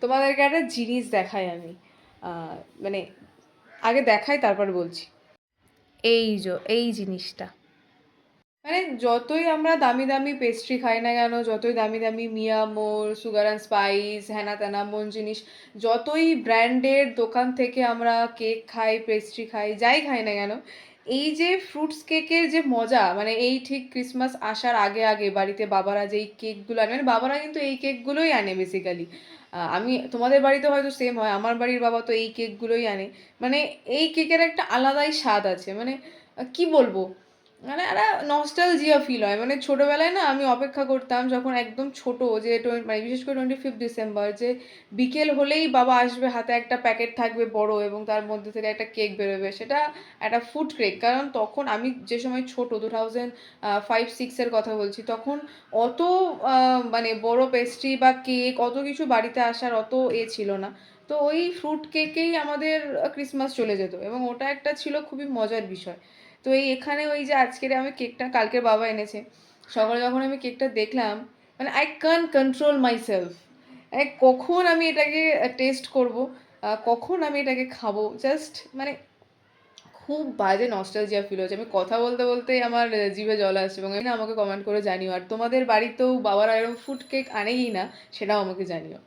তোমাদেরকে একটা জিনিস দেখাই আমি, মানে আগে দেখাই তারপর বলছি। এই জিনিসটা, মানে যতই আমরা দামি দামি পেস্ট্রি খাই না কেন, যতই দামি দামি মিয়া মোর, সুগার অ্যান্ড স্পাইস, হ্যানা ত্যানা মন জিনিস, যতই ব্র্যান্ডের দোকান থেকে আমরা কেক খাই, পেস্ট্রি খাই, যাই খাই না কেন, এই যে ফ্রুটস কেকের যে মজা, মানে এই ঠিক ক্রিসমাস আসার আগে আগে বাড়িতে বাবারা যেই কেকগুলো আনে, মানে বাবারা কিন্তু এই কেকগুলোই আনে বেসিক্যালি। আমি তোমাদের বাড়িতে হয়তো সেম হয়, আমার বাড়ির বাবা তো এই কেকগুলোই আনে। মানে এই কেকের একটা আলাদাই স্বাদ আছে, মানে কি বলবো, মানে একটা নস্টালজিয়া ফিল হয়। মানে ছোটবেলায় না আমি অপেক্ষা করতাম যখন একদম ছোট, যে মানে বিশেষ করে 25 ডিসেম্বর, যে বিকেল হলেই বাবা আসবে, হাতে একটা প্যাকেট থাকবে বড়, এবং তার মধ্যে থেকে একটা কেক বেরোবে, সেটা একটা ফুড কেক। কারণ তখন আমি যে সময় ছোট, 2005-6-এর কথা বলছি, তখন অত মানে বড় পেস্ট্রি বা কেক অত কিছু বাড়িতে আসার অত ছিল না। তো ওই ফ্রুট কেকেই আমাদের ক্রিসমাস চলে যেত, এবং ওটা একটা ছিল খুবই মজার বিষয়। তো এই এখানে ওই যে আজকের আমি কেকটা, কালকে বাবা এনেছে, সকালে যখন আমি কেকটা দেখলাম, মানে I can control my self, কখন আমি এটাকে টেস্ট করব, কখন আমি এটাকে খাবো, জাস্ট মানে খুব বাজে নস্টালজিয়া ফিল হচ্ছে। আমি কথা বলতে বলতেই আমার জিভে জল আসছে। এবং না, আমাকে কমেন্ট করে জানিও, আর তোমাদের বাড়িতেও বাবারা এরকম ফুড কেক আনেই না, সেটাও আমাকে জানিও।